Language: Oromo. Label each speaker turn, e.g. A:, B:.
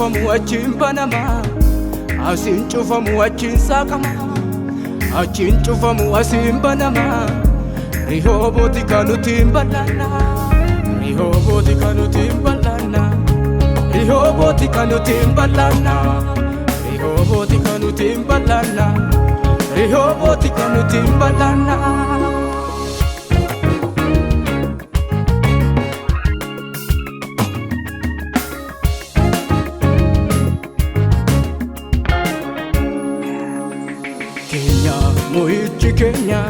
A: cufamu achiin banama, asiin cufamu achiin saaqama, achiin cufamu asiin banama. Rehobooti kanutiin bal'aanna, Rehobooti kanutiin bal'aanna, Rehobooti kanutiin bal'aanna, Rehobooti kanutiin bal'aanna, Rehobooti kanutiin bal'aanna. Kenya mo'ichi Kenya